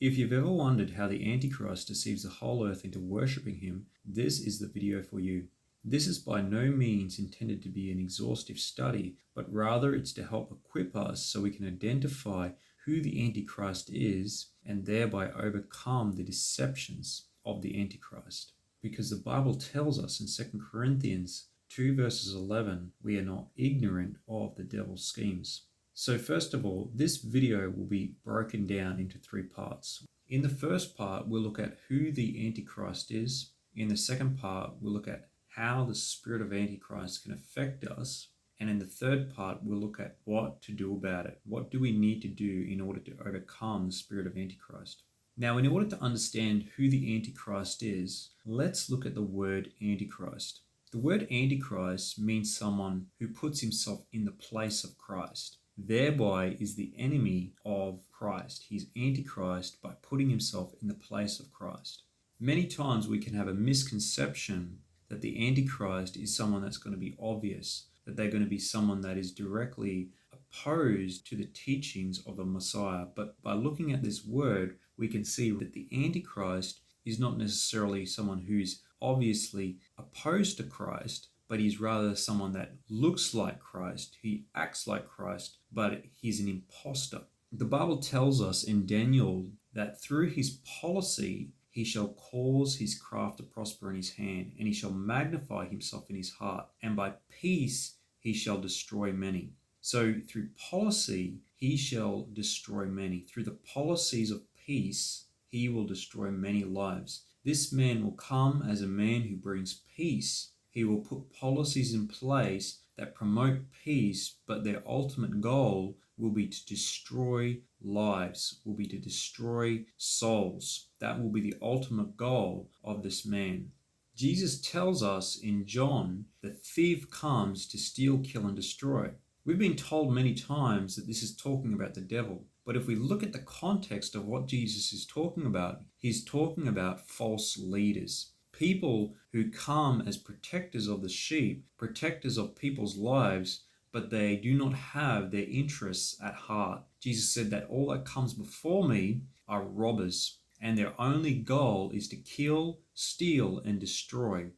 If you've ever wondered how the Antichrist deceives the whole earth into worshipping him, this is the video for you. This is by no means intended to be an exhaustive study, but rather it's to help equip us so we can identify who the Antichrist is and thereby overcome the deceptions of the Antichrist. Because the Bible tells us in 2 Corinthians 2 verses 11, we are not ignorant of the devil's schemes. So first of all, this video will be broken down into 3 parts. In the first part, we'll look at who the Antichrist is. In the second part, we'll look at how the spirit of Antichrist can affect us. And in the third part, we'll look at what to do about it. What do we need to do in order to overcome the spirit of Antichrist? Now, in order to understand who the Antichrist is, let's look at the word Antichrist. The word Antichrist means someone who puts himself in the place of Christ, thereby is the enemy of Christ. He's Antichrist by putting himself in the place of Christ. Many times we can have a misconception that the Antichrist is someone that's going to be obvious, that they're going to be someone that is directly opposed to the teachings of the Messiah. But by looking at this word, we can see that the Antichrist is not necessarily someone who's obviously opposed to Christ, but he's rather someone that looks like Christ, he acts like Christ, but he's an imposter. The Bible tells us in Daniel that through his policy, he shall cause his craft to prosper in his hand, and he shall magnify himself in his heart, and by peace he shall destroy many. So through policy, he shall destroy many. Through the policies of peace, he will destroy many lives. This man will come as a man who brings peace. He will put policies in place that promote peace, but their ultimate goal will be to destroy lives, will be to destroy souls. That will be the ultimate goal of this man. Jesus tells us in John, the thief comes to steal, kill, and destroy. We've been told many times that this is talking about the devil. But if we look at the context of what Jesus is talking about, he's talking about false leaders. People who come as protectors of the sheep, protectors of people's lives, but they do not have their interests at heart. Jesus said that all that comes before me are robbers, and their only goal is to kill, steal, and destroy.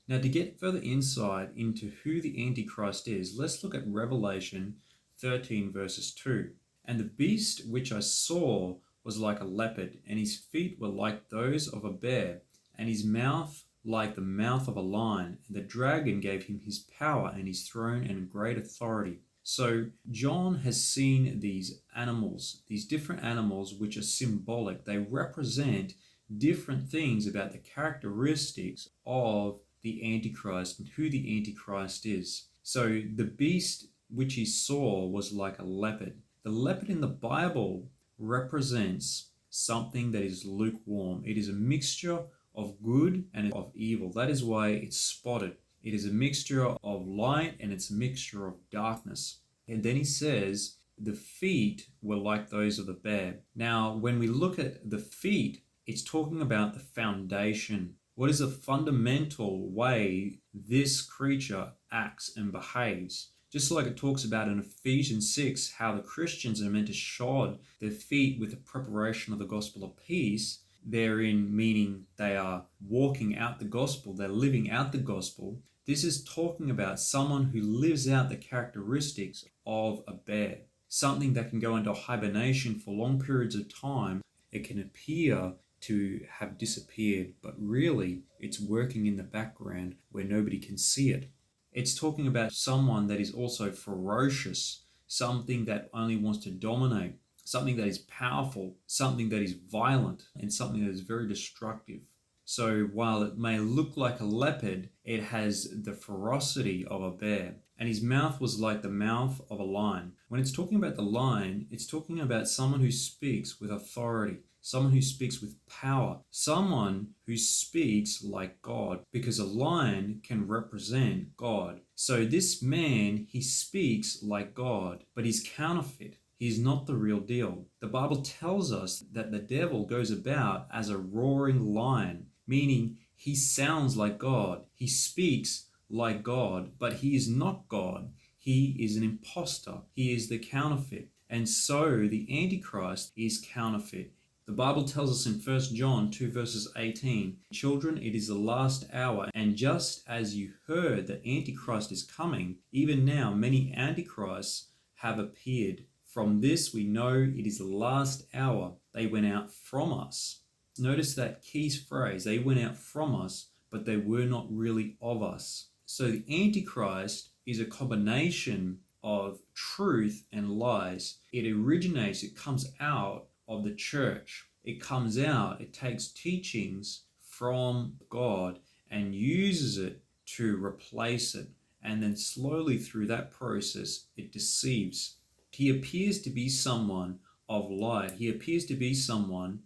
Now, to get further insight into who the Antichrist is, let's look at Revelation 13 verses 2. And the beast which I saw was like a leopard, and his feet were like those of a bear, and his mouth like the mouth of a lion. And the dragon gave him his power and his throne and great authority. So John has seen these animals, these different animals which are symbolic. They represent different things about the characteristics of the Antichrist and who the Antichrist is. So the beast which he saw was like a leopard. The leopard in the Bible represents something that is lukewarm. It is a mixture of good and of evil. That is why it's spotted. It is a mixture of light and it's a mixture of darkness. And then he says, the feet were like those of the bear. Now, when we look at the feet, it's talking about the foundation. What is the fundamental way this creature acts and behaves? Just like it talks about in Ephesians 6, how the Christians are meant to shod their feet with the preparation of the gospel of peace, therein meaning they are walking out the gospel, they're living out the gospel. This is talking about someone who lives out the characteristics of a bear, something that can go into hibernation for long periods of time. It can appear to have disappeared, but really it's working in the background where nobody can see it. It's talking about someone that is also ferocious, something that only wants to dominate, something that is powerful, something that is violent, and something that is very destructive. So while it may look like a leopard, it has the ferocity of a bear. And his mouth was like the mouth of a lion. When it's talking about the lion, it's talking about someone who speaks with authority, someone who speaks with power, someone who speaks like God, because a lion can represent God. So this man, he speaks like God, but he's counterfeit. He's not the real deal. The Bible tells us that the devil goes about as a roaring lion, meaning he sounds like God. He speaks like God, but he is not God. He is an imposter. He is the counterfeit. And so the Antichrist is counterfeit. The Bible tells us in 1 John 2 verses 18, "Children, it is the last hour, and just as you heard that Antichrist is coming, even now many Antichrists have appeared. From this we know it is the last hour. They went out from us." Notice that key phrase, they went out from us, but they were not really of us. So the Antichrist is a combination of truth and lies. It comes out of the church. It takes teachings from God and uses it to replace it. And then slowly through that process, it deceives. He appears to be someone of light. He appears to be someone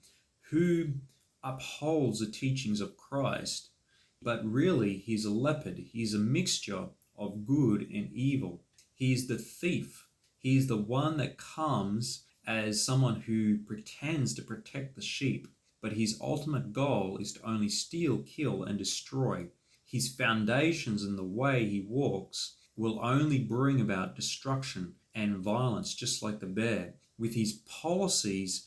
who upholds the teachings of Christ, but really he's a leopard. He's a mixture of good and evil. He's the thief. He's the one that comes as someone who pretends to protect the sheep, but his ultimate goal is to only steal, kill, and destroy. His foundations and the way he walks will only bring about destruction and violence, just like the bear. With his policies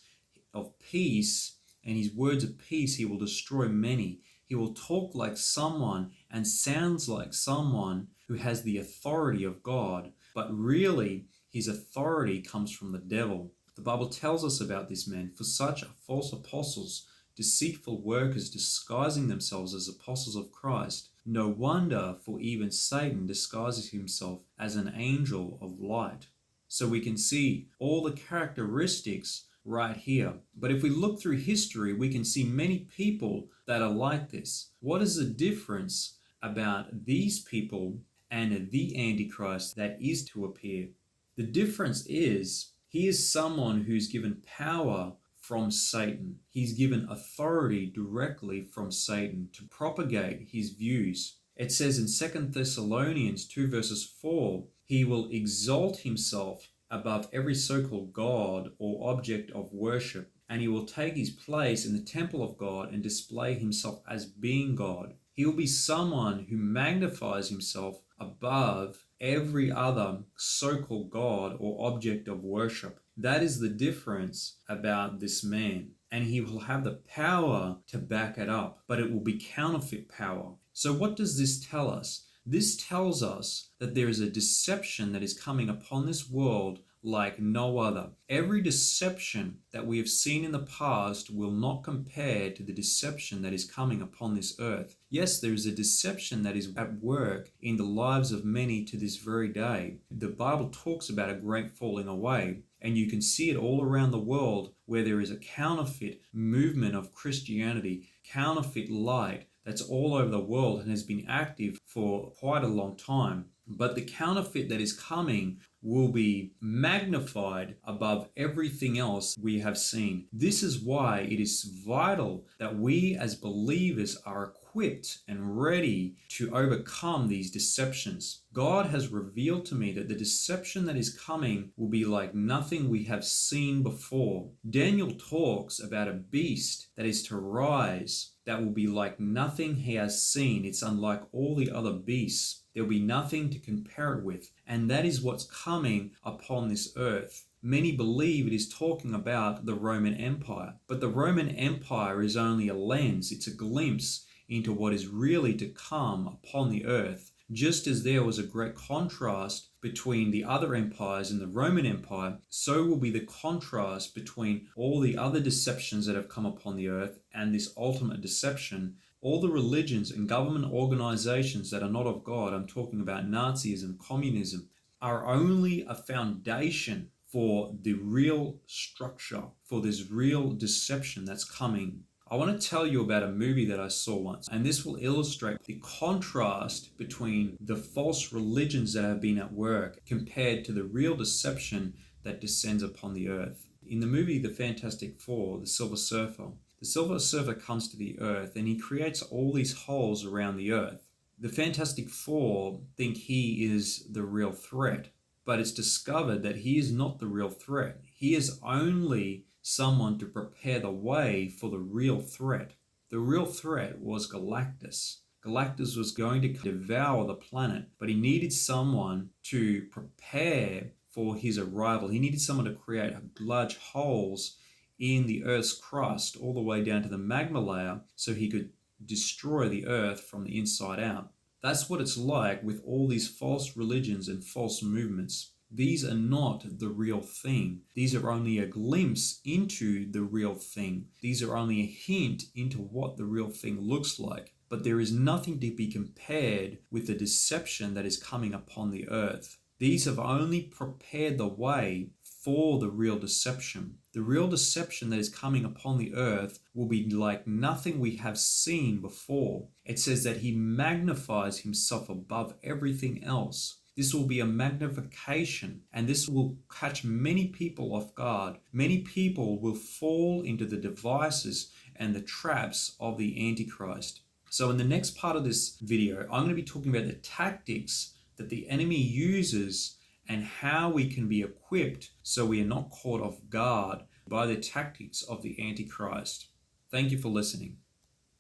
of peace and his words of peace, he will destroy many. He will talk like someone and sounds like someone who has the authority of God, but really his authority comes from the devil. The Bible tells us about this man. "For such are false apostles, deceitful workers, disguising themselves as apostles of Christ. No wonder, for even Satan disguises himself as an angel of light." So we can see all the characteristics right here. But if we look through history, we can see many people that are like this. What is the difference about these people and the Antichrist that is to appear? The difference is he is someone who's given power from Satan. He's given authority directly from Satan to propagate his views. It says in 2 Thessalonians 2 verses 4, he will exalt himself above every so-called god or object of worship, and he will take his place in the temple of God and display himself as being God. He will be someone who magnifies himself above every other so-called god or object of worship. That is the difference about this man. And he will have the power to back it up, but it will be counterfeit power. So what does this tell us? This tells us that there is a deception that is coming upon this world like no other. Every deception that we have seen in the past will not compare to the deception that is coming upon this earth. Yes, there is a deception that is at work in the lives of many to this very day. The Bible talks about a great falling away, and you can see it all around the world where there is a counterfeit movement of Christianity, counterfeit light that's all over the world and has been active for quite a long time. But the counterfeit that is coming will be magnified above everything else we have seen. This is why it is vital that we as believers are equipped and ready to overcome these deceptions. God has revealed to me that the deception that is coming will be like nothing we have seen before. Daniel talks about a beast that is to rise that will be like nothing he has seen. It's unlike all the other beasts. There'll be nothing to compare it with. And that is what's coming upon this earth. Many believe it is talking about the Roman Empire, but the Roman Empire is only a lens. It's a glimpse into what is really to come upon the earth. Just as there was a great contrast between the other empires and the Roman Empire, so will be the contrast between all the other deceptions that have come upon the earth and this ultimate deception. All the religions and government organizations that are not of God, I'm talking about Nazism, communism, are only a foundation for the real structure, for this real deception that's coming. I want to tell you about a movie that I saw once, and this will illustrate the contrast between the false religions that have been at work compared to the real deception that descends upon the earth. In the movie The Fantastic Four, the Silver Surfer comes to the earth and he creates all these holes around the earth. The Fantastic Four think he is the real threat, but it's discovered that he is not the real threat. He is only someone to prepare the way for the real threat. The real threat was Galactus. Galactus was going to devour the planet, but he needed someone to prepare for his arrival. He needed someone to create large holes in the Earth's crust all the way down to the magma layer so he could destroy the Earth from the inside out. That's what it's like with all these false religions and false movements. These are not the real thing. These are only a glimpse into the real thing. These are only a hint into what the real thing looks like. But there is nothing to be compared with the deception that is coming upon the earth. These have only prepared the way for the real deception. The real deception that is coming upon the earth will be like nothing we have seen before. It says that he magnifies himself above everything else. This will be a magnification, and this will catch many people off guard. Many people will fall into the devices and the traps of the Antichrist. So in the next part of this video, I'm going to be talking about the tactics that the enemy uses and how we can be equipped so we are not caught off guard by the tactics of the Antichrist. Thank you for listening.